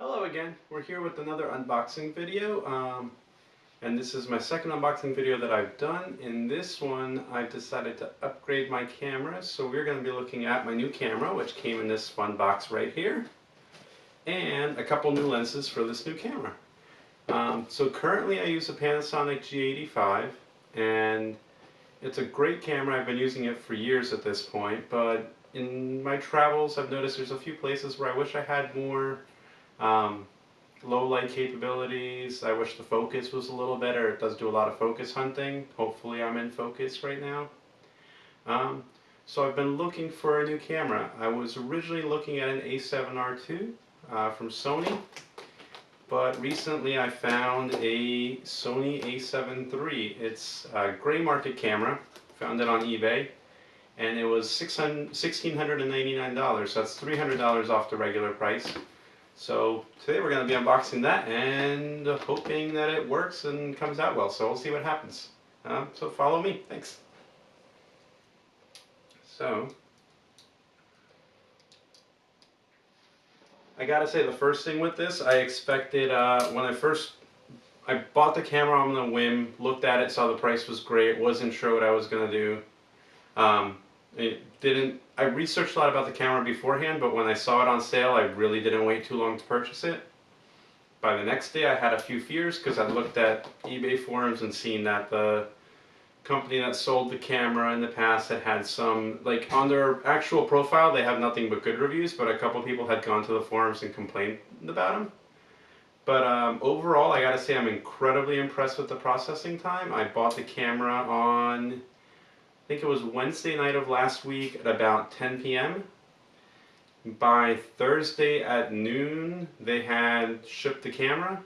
Hello again, we're here with another unboxing video, and this is my second unboxing video that I've done. In this one, I've decided to upgrade my camera, so we're going to be looking at my new camera, which came in this fun box right here, and a couple new lenses for this new camera. So currently I use a Panasonic G85, and it's a great camera. I've been using it for years at this point, but in my travels I've noticed there's a few places where I wish I had more low light capabilities. I wish the focus was a little better. It does do a lot of focus hunting. Hopefully I'm in focus right now. So I've been looking for a new camera. I was originally looking at an A7R2 from Sony, but recently I found a Sony A7 III. It's a gray market camera. Found it on eBay, and it was $1,699, so that's $300 off the regular price. So today we're going to be unboxing that and hoping that it works and comes out well. So we'll see what happens. So follow me. Thanks. So I gotta say, the first thing with this, I expected when I bought the camera on a whim, looked at it, saw the price was great, wasn't sure what I was gonna do. I researched a lot about the camera beforehand, but when I saw it on sale, I really didn't wait too long to purchase it. By the next day, I had a few fears because I looked at eBay forums and seen that the company that sold the camera in the past had some, like, on their actual profile, they have nothing but good reviews, but a couple people had gone to the forums and complained about them. But overall, I gotta say I'm incredibly impressed with the processing time. I bought the camera on, I think it was Wednesday night of last week at about 10 p.m. By Thursday at noon, they had shipped the camera,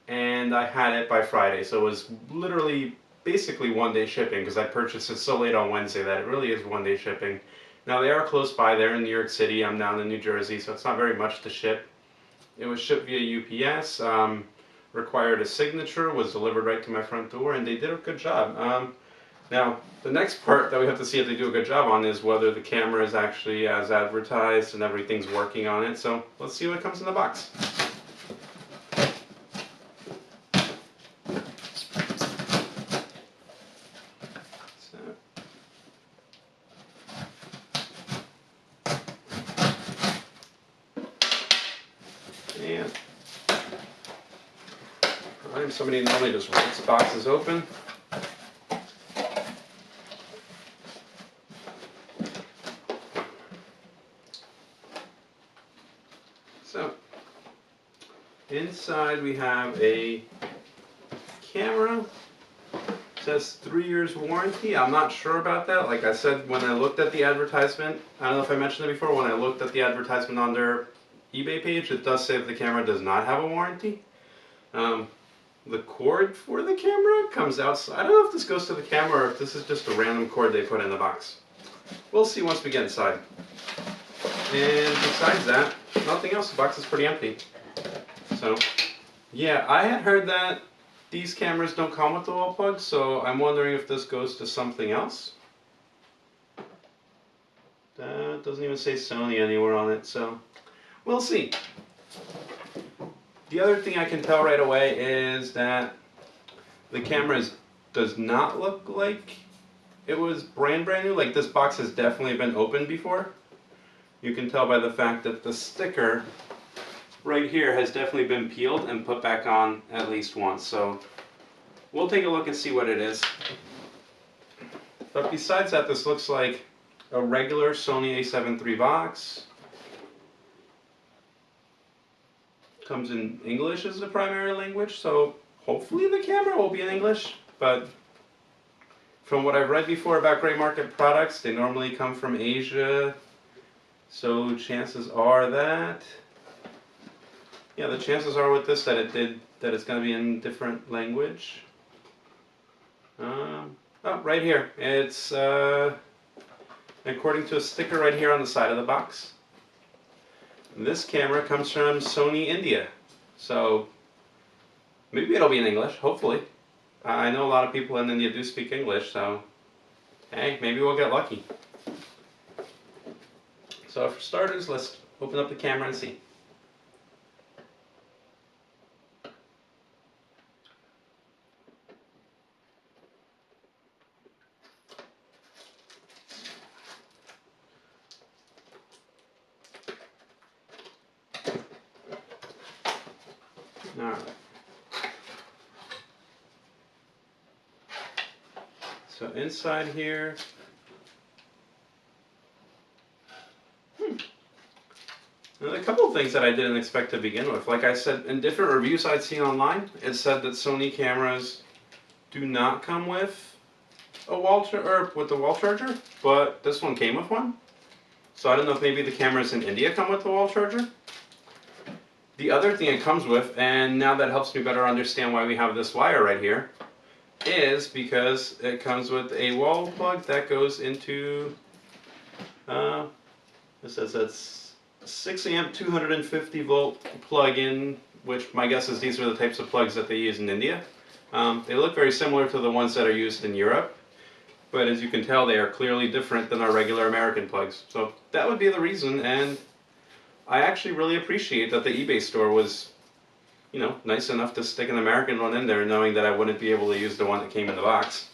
and I had it by Friday. So it was literally basically one-day shipping, because I purchased it so late on Wednesday that it really is one-day shipping. Now they are close by. They're in New York City. I'm down in New Jersey, so it's not very much to ship. It was shipped via UPS, required a signature, was delivered right to my front door, and they did a good job. Now, the next part that we have to see if they do a good job on is whether the camera is actually as advertised and everything's working on it. So let's see what comes in the box. And somebody normally just rips boxes open. So, inside we have a camera. It says 3 years warranty. I'm not sure about that. Like I said, when I looked at the advertisement, I don't know if I mentioned it before, when I looked at the advertisement on their eBay page, it does say that the camera does not have a warranty. The cord for the camera comes outside. I don't know if this goes to the camera or if this is just a random cord they put in the box. We'll see once we get inside. And besides that, nothing else. The box is pretty empty. So, yeah, I had heard that these cameras don't come with the wall plug, so I'm wondering if this goes to something else. That doesn't even say Sony anywhere on it, so we'll see. The other thing I can tell right away is that the camera does not look like it was brand new. Like, this box has definitely been opened before. You can tell by the fact that the sticker right here has definitely been peeled and put back on at least once. So we'll take a look and see what it is. But besides that, this looks like a regular Sony A7 III box. Comes in English as the primary language, so hopefully the camera will be in English. But from what I've read before about gray market products, they normally come from Asia. So chances are that, yeah, the chances are with this that it's going to be in different language. Oh, right here. It's according to a sticker right here on the side of the box. This camera comes from Sony India. So maybe it'll be in English, hopefully. I know a lot of people in India do speak English, so hey, maybe we'll get lucky. So for starters, let's open up the camera and see. Alright. So inside here, Now, a couple of things that I didn't expect to begin with. Like I said, in different reviews I'd seen online, it said that Sony cameras do not come with a with the wall charger, but this one came with one. So I don't know if maybe the cameras in India come with the wall charger. The other thing it comes with, and now that helps me better understand why we have this wire right here, is because it comes with a wall plug that goes into, it says it's 6 amp 250 volt plug-in, which my guess is these are the types of plugs that they use in India. They look very similar to the ones that are used in Europe, but as you can tell they are clearly different than our regular American plugs. So that would be the reason, and I actually really appreciate that the eBay store was, you know, nice enough to stick an American one in there knowing that I wouldn't be able to use the one that came in the box.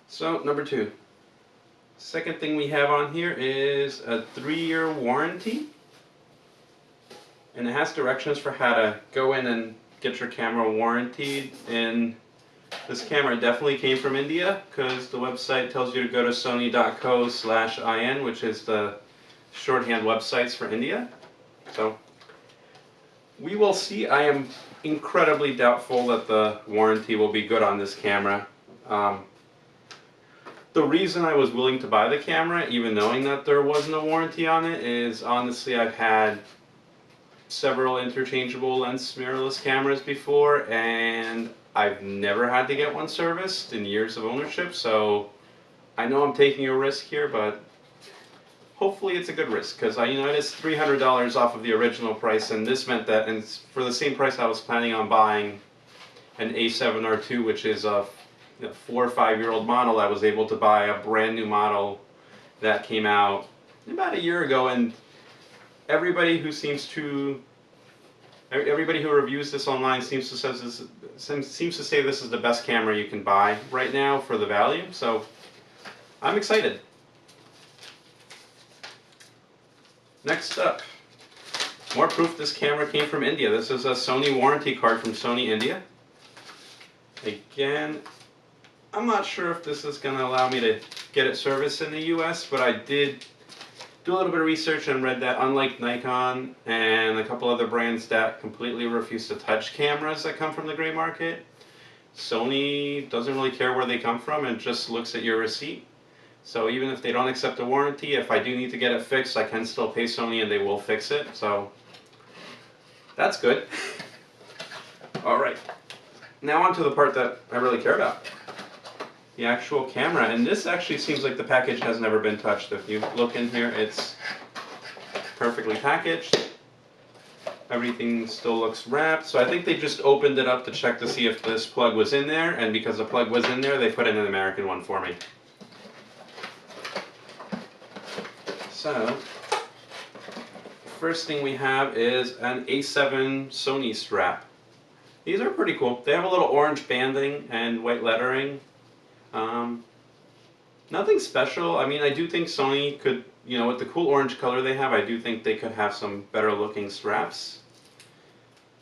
So, number 2. Second thing we have on here is a 3-year warranty. And it has directions for how to go in and get your camera warranted. And this camera definitely came from India because the website tells you to go to sony.co/in, which is the shorthand websites for India. So we will see. I am incredibly doubtful that the warranty will be good on this camera. The reason I was willing to buy the camera, even knowing that there wasn't a warranty on it, is honestly I've had several interchangeable lens mirrorless cameras before, and I've never had to get one serviced in years of ownership, so I know I'm taking a risk here, but hopefully it's a good risk, because it is $300 off of the original price, and this meant that, and for the same price I was planning on buying an A7R2, which is a 4 or 5 year old model. I was able to buy a brand new model that came out about a year ago, and everybody who reviews this online seems to say this is the best camera you can buy right now for the value. So I'm excited. Next up, more proof this camera came from India. This is a Sony warranty card from Sony India. Again, I'm not sure if this is going to allow me to get it serviced in the US, but I did do a little bit of research and read that unlike Nikon and a couple other brands that completely refuse to touch cameras that come from the gray market, Sony doesn't really care where they come from and just looks at your receipt. So even if they don't accept a warranty, if I do need to get it fixed, I can still pay Sony and they will fix it. So that's good. Alright, now on to the part that I really care about. The actual camera, and this actually seems like the package has never been touched. If you look in here, it's perfectly packaged. Everything still looks wrapped, so I think they just opened it up to check to see if this plug was in there, and because the plug was in there, they put in an American one for me. So, first thing we have is an A7 Sony Strap. These are pretty cool. They have a little orange banding and white lettering. Nothing special. I mean, I do think Sony could, with the cool orange color they have, I do think they could have some better looking straps.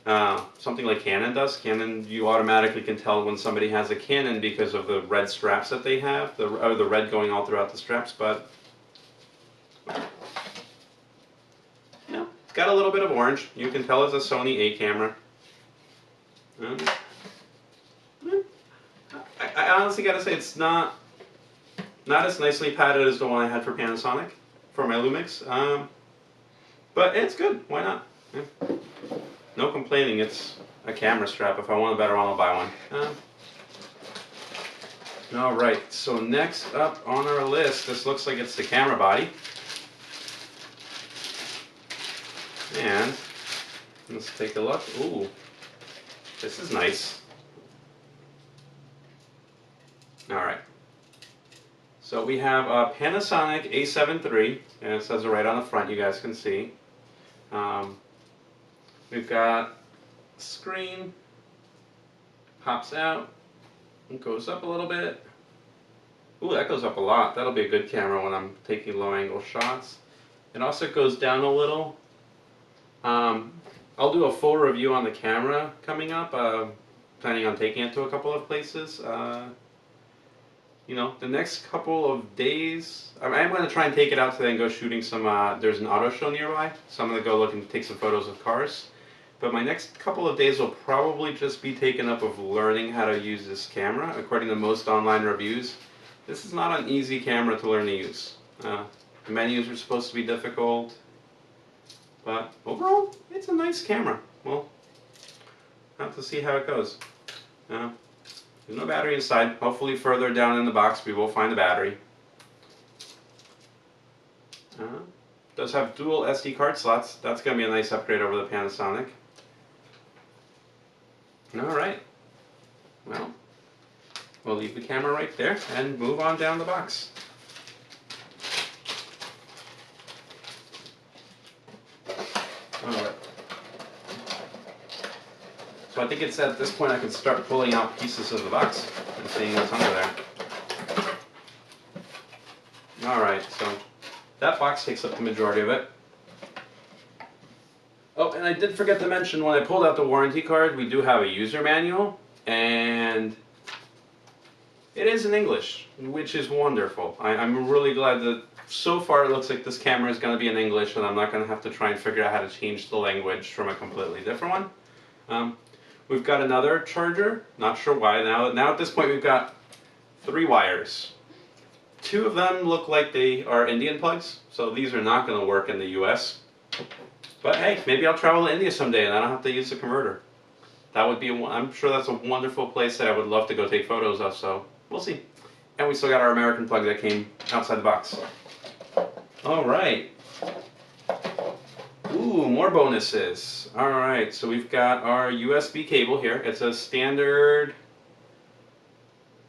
Something like Canon does. Canon, you automatically can tell when somebody has a Canon because of the red straps that they have, the red going all throughout the straps, but it's got a little bit of orange. You can tell it's a Sony A camera. I honestly gotta say it's not as nicely padded as the one I had for Panasonic, for my Lumix, but it's good. Why not? Yeah. No complaining. It's a camera strap. If I want a better one, I'll buy one. All right. So next up on our list, this looks like it's the camera body, and let's take a look. Ooh, this is nice. Alright, so we have a Panasonic A7iii, and it says it right on the front, you guys can see. We've got a screen, pops out, and goes up a little bit. Ooh, that goes up a lot. That'll be a good camera when I'm taking low angle shots. It also goes down a little, I'll do a full review on the camera coming up. Planning on taking it to a couple of places. You know, the next couple of days, I'm going to try and take it out today and go shooting some, there's an auto show nearby, so I'm going to go look and take some photos of cars. But my next couple of days will probably just be taken up of learning how to use this camera. According to most online reviews, this is not an easy camera to learn to use. The menus are supposed to be difficult, but overall, it's a nice camera. We'll have to see how it goes. There's no battery inside. Hopefully further down in the box we will find the battery. Does have dual SD card slots. That's going to be a nice upgrade over the Panasonic. Alright. Well, we'll leave the camera right there and move on down the box. Alright. So I think it's at this point I can start pulling out pieces of the box and seeing what's under there. Alright, so that box takes up the majority of it. Oh, and I did forget to mention, when I pulled out the warranty card, we do have a user manual, and it is in English, which is wonderful. I'm really glad that so far it looks like this camera is going to be in English, and I'm not going to have to try and figure out how to change the language from a completely different one. We've got another charger, not sure why. Now at this point we've got 3 wires. 2 of them look like they are Indian plugs, so these are not going to work in the US. But hey, maybe I'll travel to India someday and I don't have to use the converter. That would be, I'm sure that's a wonderful place that I would love to go take photos of, so we'll see. And we still got our American plug that came outside the box. Alright. Ooh, more bonuses. Alright, so we've got our USB cable here. It's a standard,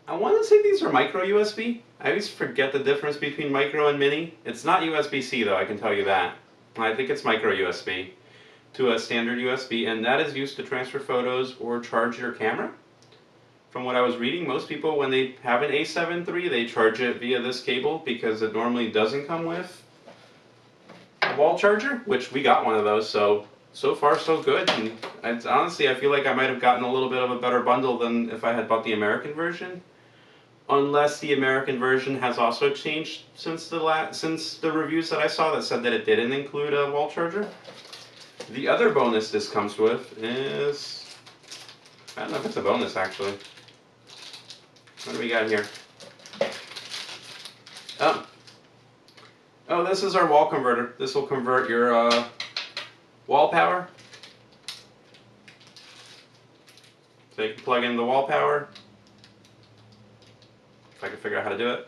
I want to say these are micro USB. I always forget the difference between micro and mini. It's not USB-C though, I can tell you that. I think it's micro USB to a standard USB, and that is used to transfer photos or charge your camera. From what I was reading, most people, when they have an A7iii, they charge it via this cable because it normally doesn't come with a wall charger, which we got one of those, so far so good. And honestly, I feel like I might have gotten a little bit of a better bundle than if I had bought the American version. Unless the American version has also changed since the reviews that I saw that said that it didn't include a wall charger. The other bonus this comes with is, I don't know if it's a bonus actually. What do we got here? Oh, this is our wall converter. This will convert your wall power. So you can plug in the wall power. If I can figure out how to do it.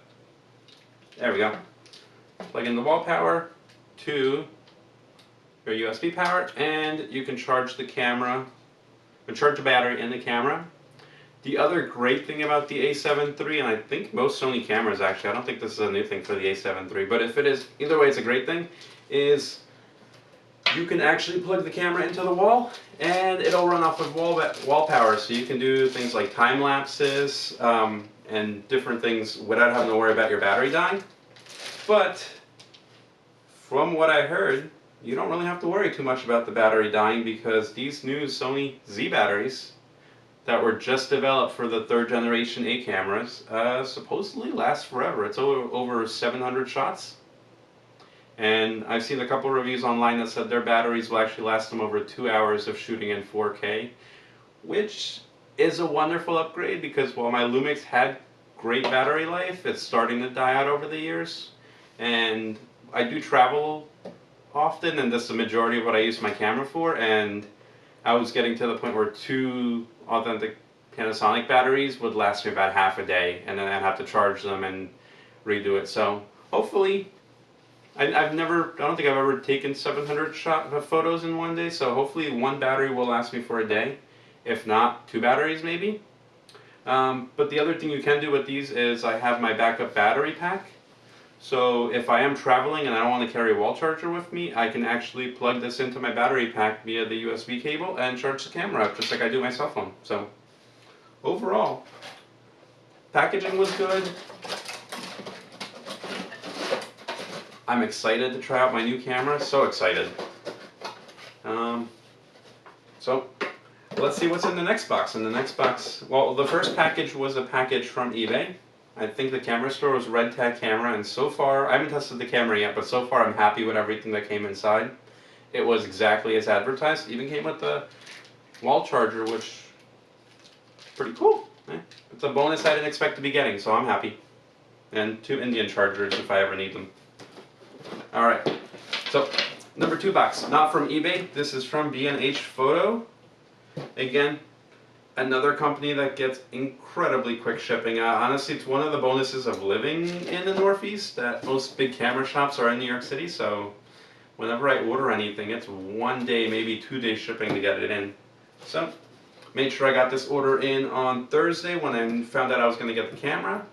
There we go. Plug in the wall power to your USB power, and you can charge the camera, or charge the battery in the camera. The other great thing about the A7iii, and I think most Sony cameras actually, I don't think this is a new thing for the A7iii, but if it is, either way it's a great thing, is you can actually plug the camera into the wall and it'll run off of wall power, so you can do things like time lapses, and different things without having to worry about your battery dying. But from what I heard, you don't really have to worry too much about the battery dying because these new Sony Z batteries that were just developed for the 3rd generation A cameras supposedly last forever. It's over 700 shots. And I've seen a couple reviews online that said their batteries will actually last them over 2 hours of shooting in 4K, which is a wonderful upgrade because while my Lumix had great battery life, it's starting to die out over the years. And I do travel often, and this is the majority of what I use my camera for, and I was getting to the point where 2 authentic Panasonic batteries would last me about half a day, and then I'd have to charge them and redo it. So hopefully, I don't think I've ever taken 700 photos in one day, so hopefully 1 battery will last me for a day. If not, 2 batteries maybe. But the other thing you can do with these is I have my backup battery pack. So if I am traveling and I don't want to carry a wall charger with me, I can actually plug this into my battery pack via the USB cable and charge the camera up just like I do my cell phone. So overall, packaging was good. I'm excited to try out my new camera, so excited. So let's see what's in the next box. In the next box, well, the first package was a package from eBay. I think the camera store was Red Tag Camera, and so far, I haven't tested the camera yet, but so far I'm happy with everything that came inside. It was exactly as advertised. Even came with the wall charger, which is pretty cool. It's a bonus I didn't expect to be getting, so I'm happy. And 2 Indian chargers if I ever need them. Alright, so number 2 box, not from eBay, this is from B&H Photo. Again, another company that gets incredibly quick shipping. Honestly, it's one of the bonuses of living in the Northeast that most big camera shops are in New York City, so whenever I order anything, it's 1 day, maybe 2 day shipping to get it in. So, made sure I got this order in on Thursday when I found out I was going to get the camera.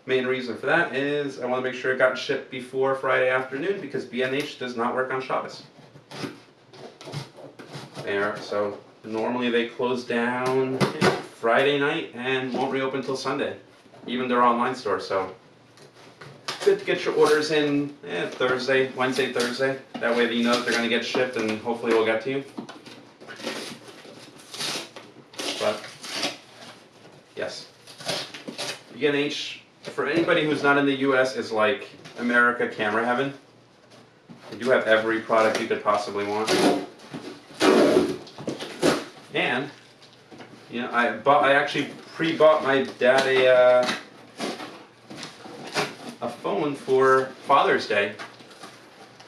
Main reason for that is I want to make sure it got shipped before Friday afternoon because B&H does not work on Shabbos. There, so normally they close down Friday night and won't reopen until Sunday, even their online store. So good to get your orders in Thursday, Wednesday, Thursday. That way you know that they're going to get shipped and hopefully we'll get to you. But yes, B&H, for anybody who's not in the US, is like America camera heaven. They do have every product you could possibly want. And you know, I actually pre-bought my dad a phone for Father's Day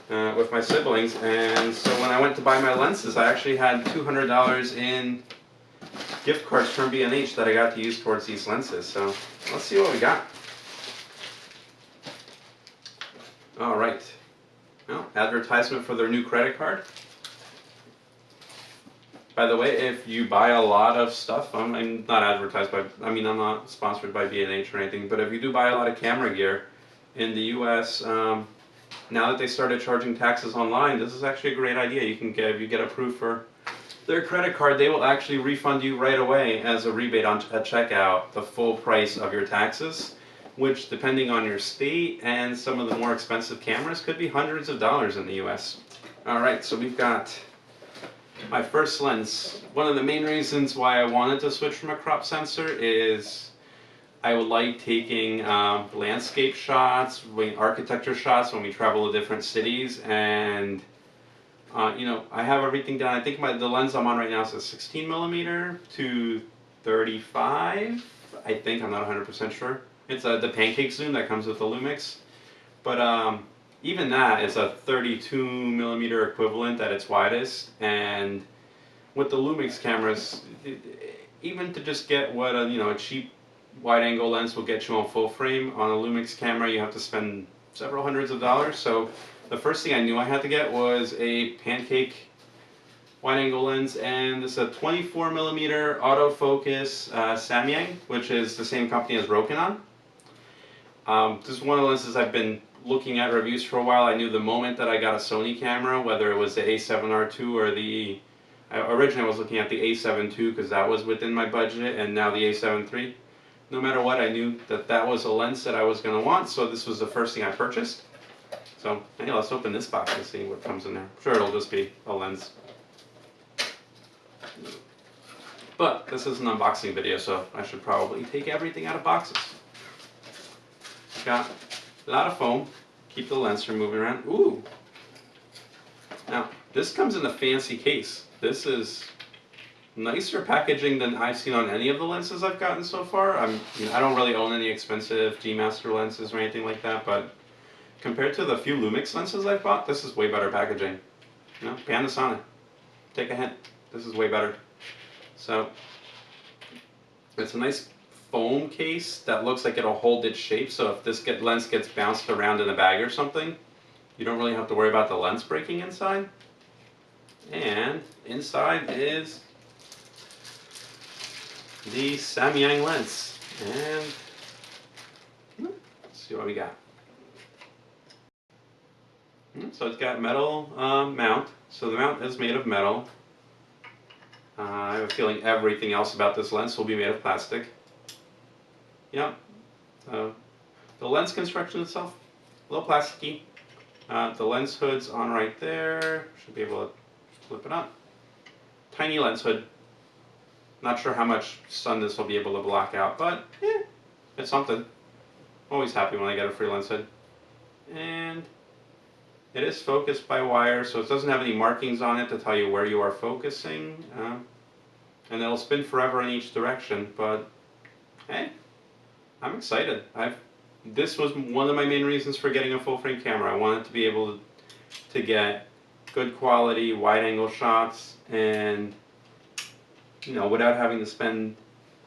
with my siblings, and so when I went to buy my lenses, I actually had $200 in gift cards from B&H that I got to use towards these lenses. So let's see what we got. All right. Well, advertisement for their new credit card. By the way, if you buy a lot of stuff, I'm not advertised by, I'm not sponsored by B&H or anything, but if you do buy a lot of camera gear in the US, now that they started charging taxes online, this is actually a great idea. You can get, if you get approved for their credit card, they will actually refund you right away as a rebate at checkout the full price of your taxes, which depending on your state and some of the more expensive cameras could be hundreds of dollars in the US. Alright, so we've got my first lens. One of the main reasons why I wanted to switch from a crop sensor is I would like taking landscape shots, architecture shots when we travel to different cities, and you know, I have everything done. I think the lens I'm on right now is a 16mm to 35. I think, I'm not 100% sure. It's the pancake zoom that comes with the Lumix, but even that is a 32mm equivalent at its widest, and with the Lumix cameras, even to just get what a cheap wide-angle lens will get you on full frame, on a Lumix camera you have to spend several hundreds of dollars. So the first thing I knew I had to get was a pancake wide-angle lens, and this is a 24mm autofocus Samyang, which is the same company as Rokinon. This is one of the lenses I've been looking at reviews for a while. I knew the moment that I got a Sony camera, whether it was the A7R2 or the... originally I was looking at the A7 II because that was within my budget, and now the A7 III. No matter what, I knew that that was a lens that I was going to want, so this was the first thing I purchased. So, hey, let's open this box and see what comes in there. I'm sure it'll just be a lens. But this is an unboxing video, so I should probably take everything out of boxes. Got a lot of foam, keep the lens from moving around. Ooh! Now, this comes in a fancy case. This is nicer packaging than I've seen on any of the lenses I've gotten so far. I don't really own any expensive G-Master lenses or anything like that, but compared to the few Lumix lenses I've bought, this is way better packaging. You know, Panasonic, take a hint. This is way better. So, it's a nice foam case that looks like it'll hold its shape, so if this lens gets bounced around in a bag or something, you don't really have to worry about the lens breaking inside. And inside is the Samyang lens. And let's see what we got. So it's got metal mount. So the mount is made of metal. I have a feeling everything else about this lens will be made of plastic. Yep. The lens construction itself, a little plasticky. The lens hood's on right there. Should be able to flip it up. Tiny lens hood. Not sure how much sun this will be able to block out, but it's something. Always happy when I get a free lens hood. And it is focused by wire, so it doesn't have any markings on it to tell you where you are focusing. And it'll spin forever in each direction, but hey, I'm excited. This was one of my main reasons for getting a full frame camera. I wanted to be able to get good quality wide angle shots, and without having to spend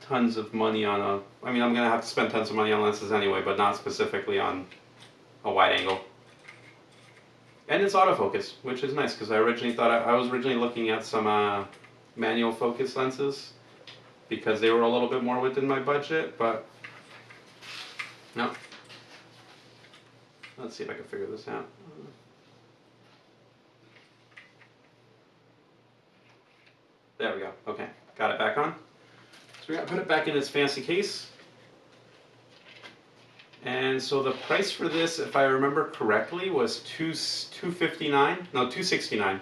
tons of money on I'm gonna have to spend tons of money on lenses anyway, but not specifically on a wide angle. And it's autofocus, which is nice, because I originally thought I was originally looking at some manual focus lenses because they were a little bit more within my budget, but no. Let's see if I can figure this out. There we go. Okay, got it back on. So we're gonna put it back in its fancy case. And so the price for this, if I remember correctly, was $259. No, $269.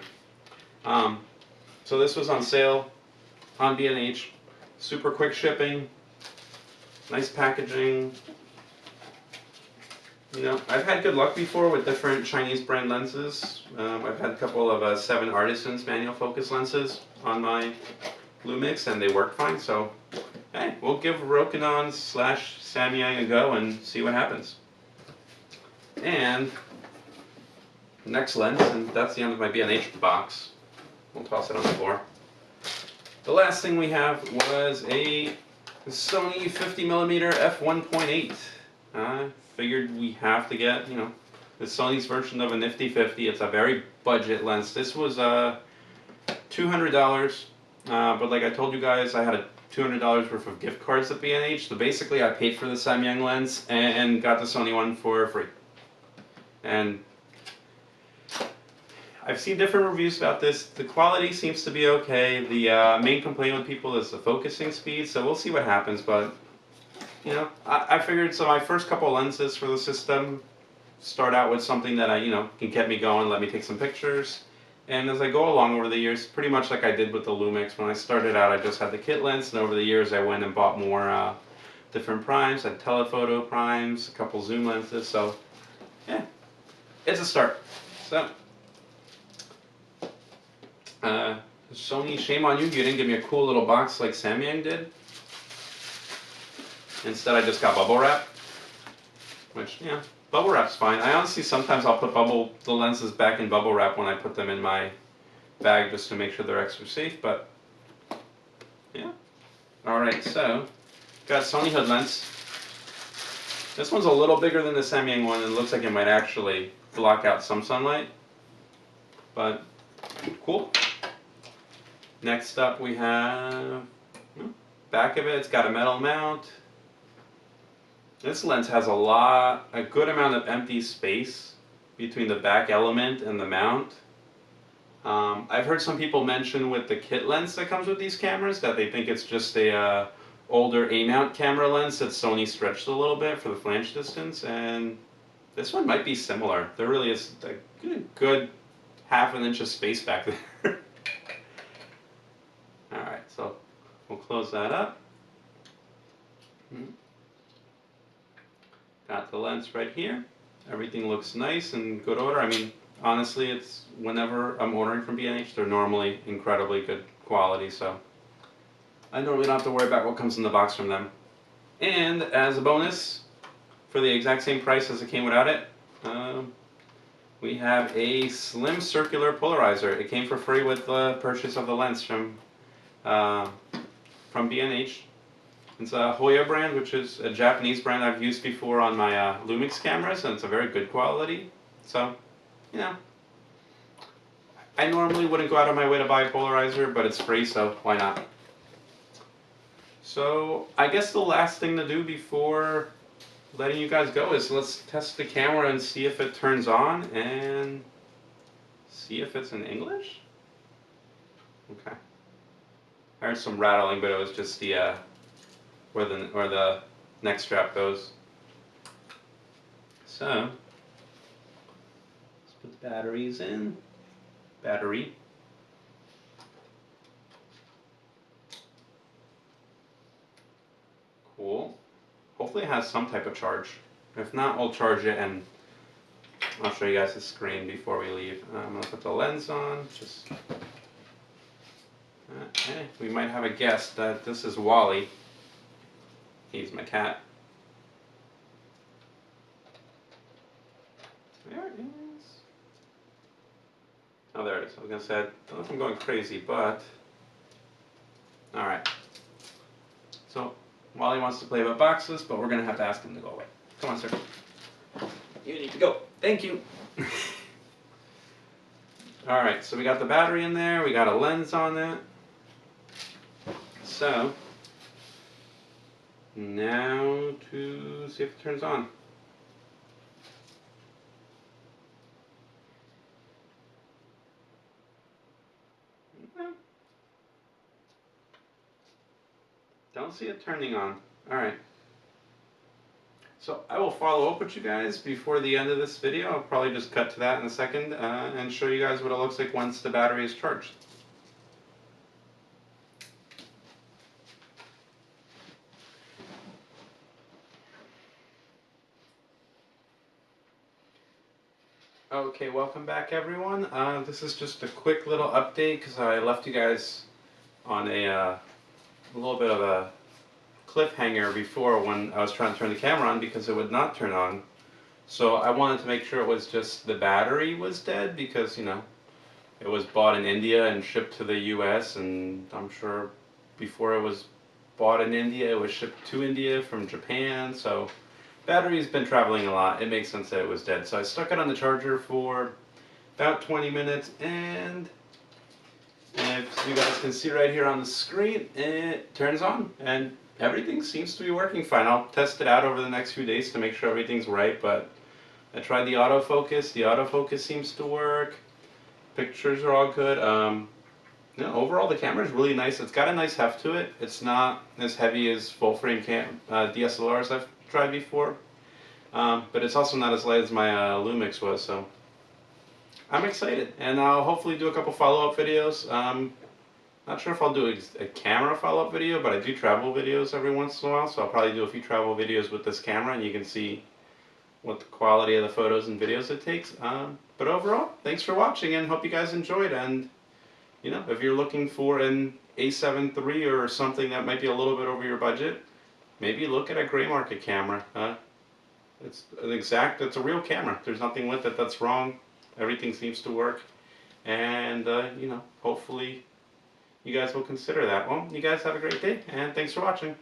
So this was on sale on B&H. Super quick shipping. Nice packaging. I've had good luck before with different Chinese brand lenses. I've had a couple of A7iii Artisans manual focus lenses on my Lumix, and they work fine. So, hey, we'll give Rokinon / Samyang a go and see what happens. And next lens, and that's the end of my B&H box. We'll toss it on the floor. The last thing we have was a Sony 50mm f1.8. I figured we have to get, the Sony's version of a nifty 50. It's a very budget lens. This was $200, but like I told you guys, I had a $200 worth of gift cards at B&H. So basically, I paid for the Samyang lens and got the Sony one for free. And I've seen different reviews about this. The quality seems to be okay. The main complaint with people is the focusing speed. So we'll see what happens, but. I figured, so my first couple lenses for the system start out with something that can get me going, let me take some pictures. And as I go along over the years, pretty much like I did with the Lumix, when I started out I just had the kit lens, and over the years I went and bought more different primes. I had telephoto primes, a couple zoom lenses, so yeah, it's a start. So, Sony, shame on you, you didn't give me a cool little box like Samyang did. Instead, I just got bubble wrap, which, bubble wrap's fine. I honestly, sometimes I'll put the lenses back in bubble wrap when I put them in my bag just to make sure they're extra safe, but yeah. Alright, so, got Sony hood lens. This one's a little bigger than the Samyang one, and it looks like it might actually block out some sunlight, but cool. Next up we have, back of it, it's got a metal mount. This lens has a good amount of empty space between the back element and the mount. I've heard some people mention with the kit lens that comes with these cameras that they think it's just a older A-mount camera lens that Sony stretched a little bit for the flange distance, and this one might be similar. There really is a good ½ inch of space back there. Alright, so we'll close that up. Got the lens right here. Everything looks nice and good order. Honestly, it's whenever I'm ordering from B&H, they're normally incredibly good quality, so I normally don't have to worry about what comes in the box from them. And as a bonus, for the exact same price as it came without it, we have a slim circular polarizer. It came for free with the purchase of the lens from B&H. It's a Hoya brand, which is a Japanese brand I've used before on my Lumix cameras, and it's a very good quality. So, I normally wouldn't go out of my way to buy a polarizer, but it's free, so why not? So, I guess the last thing to do before letting you guys go is let's test the camera and see if it turns on, and see if it's in English? Okay. I heard some rattling, but it was just the where the neck strap goes. So, let's put the batteries in. Battery. hopefully it has some type of charge. If not, we'll charge it and I'll show you guys the screen before we leave. I'm going to put the lens on. Just okay. We might have a guess that this is Wally. He's my cat. There it is. Oh, there it is. I was going to say, I don't know if I'm going crazy, but alright. So, Wally wants to play with boxes, but we're going to have to ask him to go away. Come on, sir. You need to go. Thank you. Alright, so we got the battery in there. We got a lens on it. So, now to see if it turns on. Don't see it turning on. Alright. So I will follow up with you guys before the end of this video. I'll probably just cut to that in a second and show you guys what it looks like once the battery is charged. Okay, welcome back everyone. This is just a quick little update because I left you guys on a little bit of a cliffhanger before when I was trying to turn the camera on because it would not turn on. So I wanted to make sure it was just the battery was dead because, you know, it was bought in India and shipped to the US, and I'm sure before it was bought in India it was shipped to India from Japan, so battery's been traveling a lot. It makes sense that it was dead. So I stuck it on the charger for about 20 minutes and if you guys can see right here on the screen, it turns on and everything seems to be working fine. I'll test it out over the next few days to make sure everything's right, but I tried the autofocus. The autofocus seems to work. Pictures are all good. Overall the camera is really nice. It's got a nice heft to it. It's not as heavy as full frame DSLRs I've tried before, but it's also not as light as my Lumix was, so I'm excited. And I'll hopefully do a couple follow-up videos. Not sure if I'll do a camera follow-up video, but I do travel videos every once in a while, so I'll probably do a few travel videos with this camera and you can see what the quality of the photos and videos it takes. But overall, thanks for watching and hope you guys enjoyed. And you know, if you're looking for an A7 III or something that might be a little bit over your budget, maybe look at a gray market camera. It's a real camera. There's nothing with it that's wrong. Everything seems to work. And you know, hopefully you guys will consider that. Well, you guys have a great day, and thanks for watching.